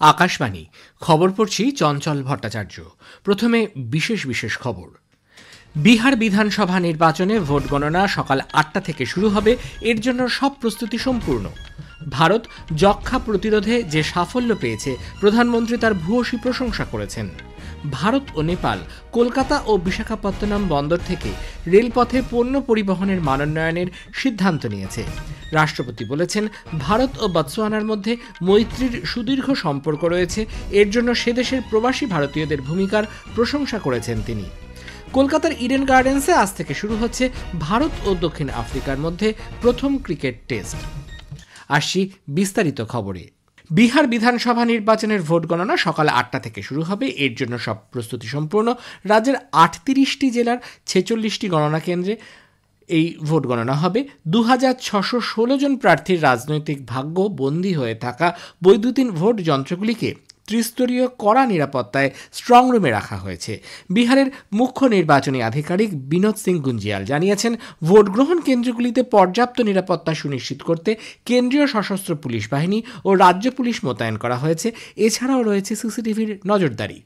আকাশবাণী খবর পড়ছি চঞ্চল ভট্টাচার্য। প্রথমে বিশেষ বিশেষ খবর। বিহার বিধানসভা নির্বাচনে ভোট গণনা সকাল ৮টা থেকে শুরু হবে। এর জন্য সব প্রস্তুতি সম্পূর্ণ। ভারত যক্ষ্মা প্রতিরোধে যে সাফল্য পেয়েছে প্রধানমন্ত্রী তার ভূয়সী প্রশংসা করেছেন। ভারত ও নেপাল কলকাতা ও বিশাখাপত্তনম বন্দর থেকে রেলপথে পণ্য পরিবহনের মানোন্নয়নের সিদ্ধান্ত নিয়েছে। রাষ্ট্রপতি বলেছেন, ভারত ও বতসোয়ানার মধ্যে মৈত্রীর সুদীর্ঘ সম্পর্ক রয়েছে। এর জন্য সে দেশের প্রবাসী ভারতীয়দের ভূমিকার প্রশংসা করেছেন তিনি। কলকাতার ইডেন গার্ডেন্সে আজ থেকে শুরু হচ্ছে ভারত ও দক্ষিণ আফ্রিকার মধ্যে প্রথম ক্রিকেট টেস্ট। আসছি বিস্তারিত খবরে। বিহার বিধানসভা নির্বাচনের ভোট গণনা সকাল ৮টা থেকে শুরু হবে। এর জন্য সব প্রস্তুতি সম্পূর্ণ। রাজ্যের ৩৮টি জেলার ৪৬টি গণনা কেন্দ্রে এই ভোট গণনা হবে। ২৬১৬ জন প্রার্থীর রাজনৈতিক ভাগ্য বন্দী হয়ে থাকা বৈদ্যুতিন ভোট যন্ত্রগুলিকে ত্রিস্তরীয় কড়া নিরাপত্তায় স্ট্রং রুমে রাখা হয়েছে। বিহারের মুখ্য নির্বাচনী আধিকারিক বিনোদ সিং গুঞ্জিয়াল জানিয়েছেন, ভোট গ্রহণ কেন্দ্রগুলিতে পর্যাপ্ত নিরাপত্তা সুনিশ্চিত করতে কেন্দ্রীয় সশস্ত্র পুলিশ বাহিনী ও রাজ্য পুলিশ মোতায়েন করা হয়েছে। এছাড়াও রয়েছে সিসিটিভির নজরদারি।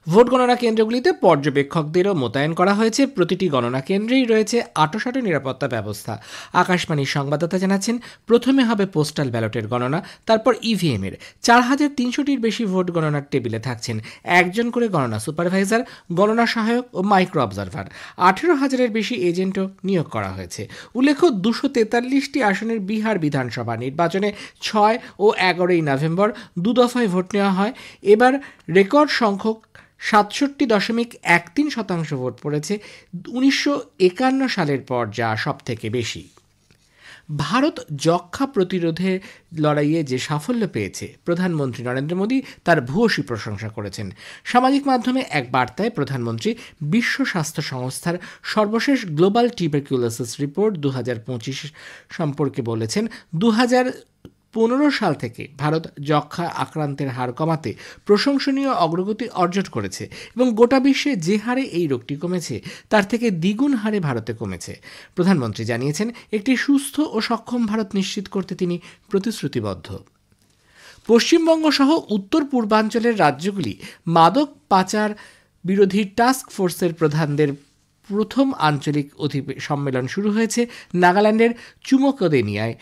ভোট গণনা কেন্দ্রগুলিতে পর্যবেক্ষকদেরও মোতায়েন করা হয়েছে। প্রতিটি গণনা কেন্দ্রেই রয়েছে আঁটোসাঁটো নিরাপত্তা ব্যবস্থা। আকাশবাণীর সংবাদদাতা জানাচ্ছেন, প্রথমে হবে পোস্টাল ব্যালটের গণনা, তারপর ইভিএম এর। ৪,৩০০টির বেশি ভোট গণনার টেবিলে থাকছেন একজন করে গণনা সুপারভাইজার, গণনা সহায়ক ও মাইক্রো অবজারভার। ১৮,০০০-এর বেশি এজেন্টও নিয়োগ করা হয়েছে। উল্লেখ্য, ২৪৩টি আসনের বিহার বিধানসভা নির্বাচনে ৬ ও ১১ই নভেম্বর দুদফায় ভোট নেওয়া হয়। এবার রেকর্ড সংখ্যক ৬৭.১৩% ভোট পড়েছে, ১৯৫১ সালের পর যা সব থেকে বেশি। ভারত যক্ষ্মা প্রতিরোধে লড়াইয়ে যে সাফল্য পেয়েছে প্রধানমন্ত্রী নরেন্দ্র মোদী তার ভূয়সী প্রশংসা করেছেন। সামাজিক মাধ্যমে এক বার্তায় প্রধানমন্ত্রী বিশ্ব স্বাস্থ্য সংস্থার সর্বশেষ গ্লোবাল টিউবারকিউলোসিস রিপোর্ট ২০২৫ সম্পর্কে বলেছেন, ২০১৫ সাল থেকে ভারত যক্ষ্মা আক্রান্তের হার কমাতে প্রশংসনীয় অগ্রগতি অর্জন করেছে এবং গোটা বিশ্বে যে হারে এই রোগটি কমেছে তার থেকে দ্বিগুণ হারে ভারতে কমেছে। প্রধানমন্ত্রী জানিয়েছেন, একটি সুস্থ ও সক্ষম ভারত নিশ্চিত করতে তিনি প্রতিশ্রুতিবদ্ধ। পশ্চিমবঙ্গ সহ উত্তর পূর্বাঞ্চলের রাজ্যগুলি মাদক পাচার বিরোধী টাস্ক ফোর্সের প্রধানদের প্রথম আঞ্চলিক সম্মেলন শুরু হয়েছে নাগাল্যান্ডের চুমোকদেনিয়ায়।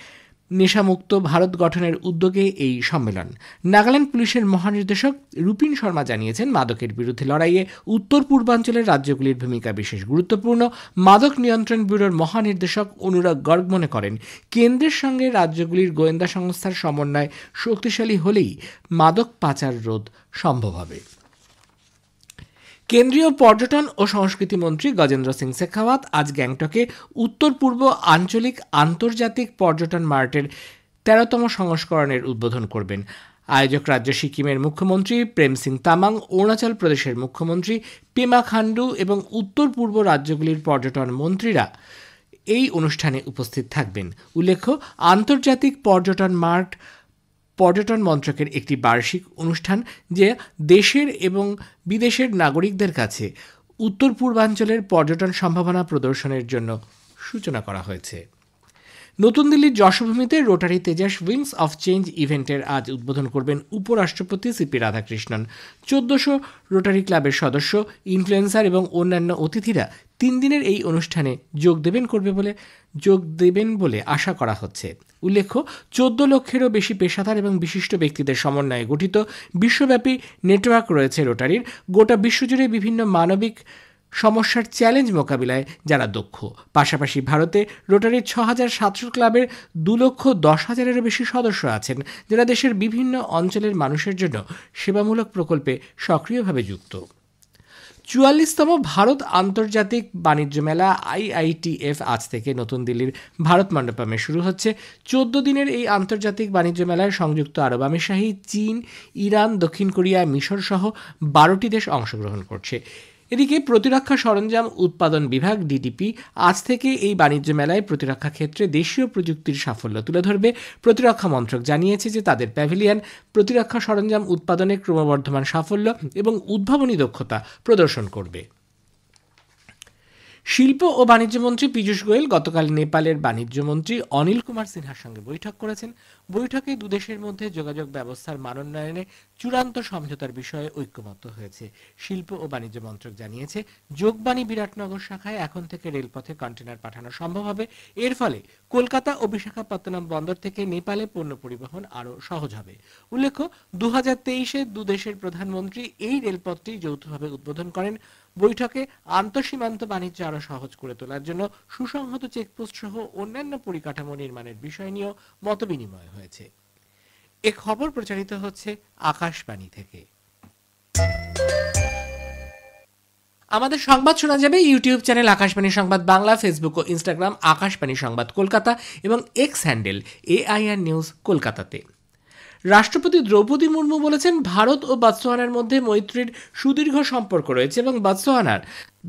নেশামুক্ত ভারত গঠনের উদ্যোগে এই সম্মেলন। নাগাল্যান্ড পুলিশের মহানির্দেশক রূপিন শর্মা জানিয়েছেন, মাদকের বিরুদ্ধে লড়াইয়ে উত্তর পূর্বাঞ্চলের রাজ্যগুলির ভূমিকা বিশেষ গুরুত্বপূর্ণ। মাদক নিয়ন্ত্রণ ব্যুরোর মহানির্দেশক অনুরাগ গর্গ মনে করেন, কেন্দ্রের সঙ্গে রাজ্যগুলির গোয়েন্দা সংস্থার সমন্বয় শক্তিশালী হলেই মাদক পাচার রোধ সম্ভব হবে। কেন্দ্রীয় পর্যটন ও সংস্কৃতি মন্ত্রী গজেন্দ্র সিং শেখাওয়াত আজ গ্যাংটকে উত্তর পূর্ব আঞ্চলিক আন্তর্জাতিক পর্যটন মার্টের ১৩তম সংস্করণের উদ্বোধন করবেন। আয়োজক রাজ্য সিকিমের মুখ্যমন্ত্রী প্রেম সিং তামাং, অরুণাচল প্রদেশের মুখ্যমন্ত্রী পেমা খান্ডু এবং উত্তর পূর্ব রাজ্যগুলির পর্যটন মন্ত্রীরা এই অনুষ্ঠানে উপস্থিত থাকবেন। উল্লেখ্য, আন্তর্জাতিক পর্যটন মার্ট পর্যটন মন্ত্রকের একটি বার্ষিক অনুষ্ঠান, যে দেশের এবং বিদেশের নাগরিকদের কাছে উত্তর পূর্বাঞ্চলের পর্যটন সম্ভাবনা প্রদর্শনের জন্য সূচনা করা হয়েছে। নতুন দিল্লির যশোভূমিতে Rotary Tejas wings of change ইভেন্টের আজ উদ্বোধন করবেন উপরাষ্ট্রপতি সিপি রাধাকৃষ্ণন। ১৪০০ রোটারি ক্লাবের সদস্য, ইনফ্লুয়েন্সার এবং অন্যান্য অতিথিরা ৩ দিনের এই অনুষ্ঠানে যোগ দেবেন বলে আশা করা হচ্ছে। উল্লেখ্য, ১৪ লক্ষেরও বেশি পেশাদার এবং বিশিষ্ট ব্যক্তিদের সমন্বয়ে গঠিত বিশ্বব্যাপী নেটওয়ার্ক রয়েছে রোটারির। গোটা বিশ্বজুড়ে বিভিন্ন মানবিক সমস্যার চ্যালেঞ্জ মোকাবিলায় যারা দক্ষ। পাশাপাশি ভারতে রোটারির ৬,৭০০ ক্লাবের ২,১০,০০০-এরও বেশি সদস্য আছেন, যারা দেশের বিভিন্ন অঞ্চলের মানুষের জন্য সেবামূলক প্রকল্পে সক্রিয়ভাবে যুক্ত। ৪৪তম ভারত আন্তর্জাতিক বাণিজ্য মেলা IITF আজ থেকে নতুন দিল্লির ভারত মণ্ডপমে শুরু হচ্ছে। ১৪ দিনের এই আন্তর্জাতিক বাণিজ্য মেলায় সংযুক্ত আরব আমিরশাহী, চীন, ইরান, দক্ষিণ কোরিয়া, মিশর সহ ১২টি দেশ অংশগ্রহণ করছে। এদিকে প্রতিরক্ষা সরঞ্জাম উৎপাদন বিভাগ DTP আজ থেকে এই বাণিজ্য মেলায় প্রতিরক্ষা ক্ষেত্রে দেশীয় প্রযুক্তির সাফল্য তুলে ধরবে। প্রতিরক্ষা মন্ত্রক জানিয়েছে যে তাদের প্যাভিলিয়ন প্রতিরক্ষা সরঞ্জাম উৎপাদনে ক্রমবর্ধমান সাফল্য এবং উদ্ভাবনী দক্ষতা প্রদর্শন করবে। শিল্প ও বাণিজ্য মন্ত্রী পীযূষ গোয়েল গতকাল নেপালের বাণিজ্য মন্ত্রী অনিল কুমার সিনহার সঙ্গে বৈঠক করেছেন। বৈঠকে দুদেশের মধ্যে যোগাযোগ ব্যবস্থার মানোন্নয়নে চূড়ান্ত সমঝোতার বিষয়ে ঐক্যমত্য হয়েছে। শিল্প ও বাণিজ্য মন্ত্রক জানিয়েছে, যোগবাণী বিরাটনগর শাখায় এখন থেকে রেলপথে কন্টেনার পাঠানো সম্ভব হবে। এর ফলে কলকাতা ও বিশাখাপত্তনম বন্দর থেকে নেপালে পণ্য পরিবহন আরও সহজ হবে। উল্লেখ্য, 2023-এ দুদেশের প্রধানমন্ত্রী এই রেলপথটি যৌথভাবে উদ্বোধন করেন। বৈঠকে আন্তঃসীমান্ত বাণিজ্য আরো সহজ করে তোলার জন্য সুসংহত চেকপোস্ট সহ অন্যান্য পরিকাঠামো নির্মাণের বিষয় নিয়েও মতবিনিময় হয়েছে। এ খবর প্রচারিত হচ্ছে আকাশবাণী থেকে। আমাদের সংবাদ শোনা যাবে ইউটিউব চ্যানেল আকাশবাণী সংবাদ বাংলা, ফেসবুক ও ইনস্টাগ্রাম আকাশবাণী সংবাদ কলকাতা এবং এক্স হ্যান্ডেল AIR নিউজ কলকাতাতে। রাষ্ট্রপতি দ্রৌপদী মুর্মু বলেছেন, ভারত ও বতসোয়ানার মধ্যে মৈত্রীর সুদীর্ঘ সম্পর্ক রয়েছে এবং বতসোয়ানার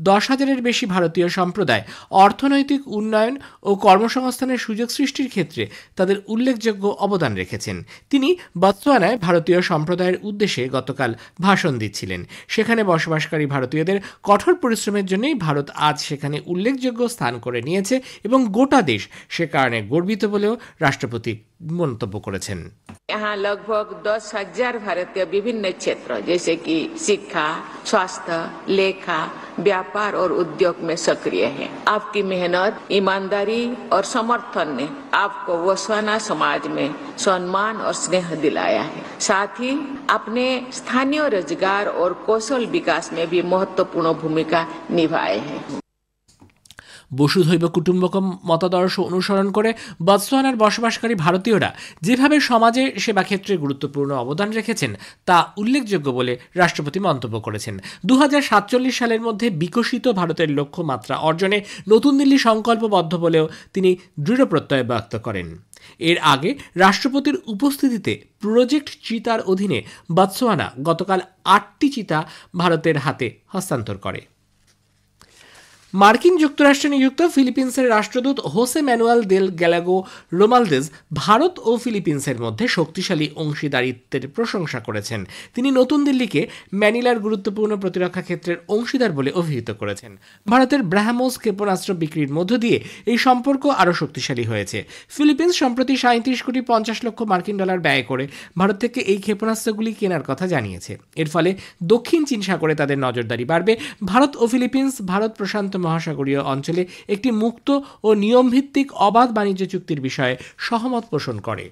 10,000-এর বেশি ভারতীয় সম্প্রদায় অর্থনৈতিক উন্নয়ন ও কর্মসংস্থানের সুযোগ সৃষ্টির ক্ষেত্রে তাদের উল্লেখযোগ্য অবদান রেখেছেন। তিনি বতসোয়ানায় ভারতীয় সম্প্রদায়ের উদ্দেশ্যে গতকাল ভাষণ দিচ্ছিলেন। সেখানে বসবাসকারী ভারতীয়দের কঠোর পরিশ্রমের জন্যই ভারত আজ সেখানে উল্লেখযোগ্য স্থান করে নিয়েছে এবং গোটা দেশ সে কারণে গর্বিত বলেও রাষ্ট্রপতি মন্তব্য করেছেন। यहाँ लगभग 10,000 भारतीय विभिन्न क्षेत्र जैसे कि शिक्षा, स्वास्थ्य, लेखा, व्यापार और उद्योग में सक्रिय है। आपकी मेहनत, ईमानदारी और समर्थन ने आपको बोत्सवाना समाज में सम्मान और स्नेह दिलाया है। साथ ही अपने स्थानीय रोजगार और कौशल विकास में भी महत्वपूर्ण भूमिका निभाए हैं। বসুধৈব কুটুম্বকম মতাদর্শ অনুসরণ করে বতসোয়ানার বসবাসকারী ভারতীয়রা যেভাবে সমাজে সেবা ক্ষেত্রে গুরুত্বপূর্ণ অবদান রেখেছেন তা উল্লেখযোগ্য বলে রাষ্ট্রপতি মন্তব্য করেছেন। 2047 সালের মধ্যে বিকশিত ভারতের লক্ষ্যমাত্রা অর্জনে নতুন দিল্লি সংকল্পবদ্ধ বলেও তিনি দৃঢ় প্রত্যয় ব্যক্ত করেন। এর আগে রাষ্ট্রপতির উপস্থিতিতে প্রজেক্ট চিতার অধীনে বতসোয়ানা গতকাল 8টি চিতা ভারতের হাতে হস্তান্তর করে। মার্কিন যুক্তরাষ্ট্রে নিযুক্ত ফিলিপিন্সের রাষ্ট্রদূত হোসে ম্যানুয়েল দেল গ্যালাগো রোমালদেজ ভারত ও ফিলিপিন্সের মধ্যে শক্তিশালী অংশীদারিত্বের প্রশংসা করেছেন। তিনি নতুন দিল্লিকে ম্যানিলার গুরুত্বপূর্ণ প্রতিরক্ষা ক্ষেত্রের অংশীদার বলে অভিহিত করেছেন। ভারতের ব্রাহ্মোস ক্ষেপণাস্ত্র বিক্রির মধ্য দিয়ে এই সম্পর্ক আরও শক্তিশালী হয়েছে। ফিলিপিন্স সম্প্রতি 37,50,00,000 মার্কিন ডলার ব্যয় করে ভারত থেকে এই ক্ষেপণাস্ত্রগুলি কেনার কথা জানিয়েছে। এর ফলে দক্ষিণ চীন সাগরে তাদের নজরদারি বাড়বে। ভারত ও ফিলিপিন্স ভারত প্রশান্ত মহাসাগরীয় অঞ্চলে একটি মুক্ত ও নিয়মভিত্তিক অবাধ বাণিজ্য চুক্তির বিষয়ে সহমত পোষণ করে।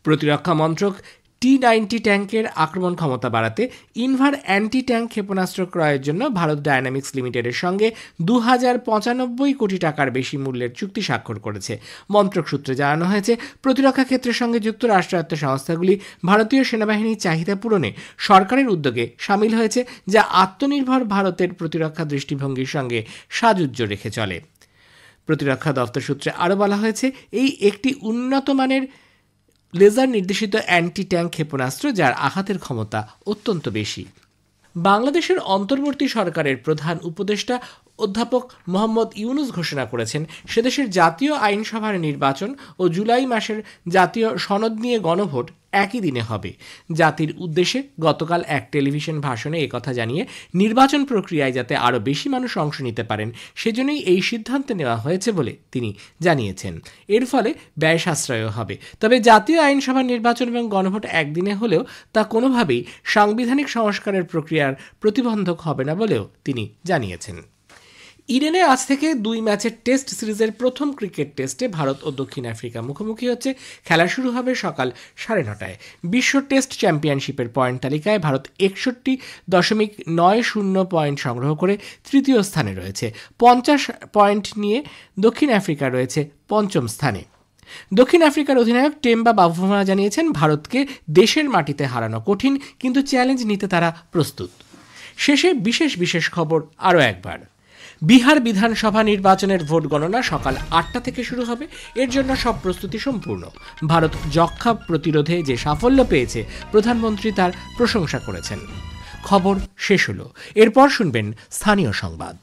প্রতিরক্ষা মন্ত্রক T-90 ট্যাঙ্কের আক্রমণ ক্ষমতা বাড়াতে ইনভার অ্যান্টি ট্যাঙ্ক ক্ষেপণাস্ত্র ক্রয়ের জন্য ভারত ডায়নামিক্স লিমিটেডের সঙ্গে 2,095 কোটি টাকার বেশি মূল্যের চুক্তি স্বাক্ষর করেছে। মন্ত্রক সূত্রে জানানো হয়েছে, প্রতিরক্ষা ক্ষেত্রের সঙ্গে যুক্ত রাষ্ট্রায়ত্ত সংস্থাগুলি ভারতীয় সেনাবাহিনীর চাহিদা পূরণে সরকারের উদ্যোগে সামিল হয়েছে, যা আত্মনির্ভর ভারতের প্রতিরক্ষা দৃষ্টিভঙ্গির সঙ্গে সাযুজ্য রেখে চলে। প্রতিরক্ষা দপ্তর সূত্রে আরও বলা হয়েছে, এই একটি উন্নত মানের লেজার নির্দেশিত অ্যান্টি ট্যাঙ্ক ক্ষেপণাস্ত্র যার আঘাতের ক্ষমতা অত্যন্ত বেশি। বাংলাদেশের অন্তর্বর্তী সরকারের প্রধান উপদেষ্টা অধ্যাপক মোহাম্মদ ইউনুস ঘোষণা করেছেন, সেদেশের জাতীয় আইনসভার নির্বাচন ও জুলাই মাসের জাতীয় সনদ নিয়ে গণভোট একই দিনে হবে। জাতির উদ্দেশ্যে গতকাল এক টেলিভিশন ভাষণে একথা জানিয়ে নির্বাচন প্রক্রিয়ায় যাতে আরও বেশি মানুষ অংশ নিতে পারেন সেজন্যই এই সিদ্ধান্ত নেওয়া হয়েছে বলে তিনি জানিয়েছেন। এর ফলে ব্যয় সাশ্রয়ও হবে। তবে জাতীয় আইনসভার নির্বাচন এবং গণভোট একদিনে হলেও তা কোনোভাবেই সাংবিধানিক সংস্কারের প্রক্রিয়ার প্রতিবন্ধক হবে না বলেও তিনি জানিয়েছেন। ইডেনে আজ থেকে 2 ম্যাচের টেস্ট সিরিজের প্রথম ক্রিকেট টেস্টে ভারত ও দক্ষিণ আফ্রিকা মুখোমুখি হচ্ছে। খেলা শুরু হবে সকাল 9:30টায়। বিশ্ব টেস্ট চ্যাম্পিয়নশিপের পয়েন্ট তালিকায় ভারত 61.90 পয়েন্ট সংগ্রহ করে তৃতীয় স্থানে রয়েছে। 50 পয়েন্ট নিয়ে দক্ষিণ আফ্রিকা রয়েছে পঞ্চম স্থানে। দক্ষিণ আফ্রিকার অধিনায়ক টেম্বা বাভুমা জানিয়েছেন, ভারতকে দেশের মাটিতে হারানো কঠিন, কিন্তু চ্যালেঞ্জ নিতে তারা প্রস্তুত। শেষে বিশেষ খবর আরও একবার। বিহার বিধানসভা নির্বাচনের ভোট গণনা সকাল 8টা থেকে শুরু হবে। এর জন্য সব প্রস্তুতি সম্পূর্ণ। ভারত যক্ষ্মা প্রতিরোধে যে সাফল্য পেয়েছে প্রধানমন্ত্রী তার প্রশংসা করেছেন। খবর শেষ হলো। এরপর শুনবেন স্থানীয় সংবাদ।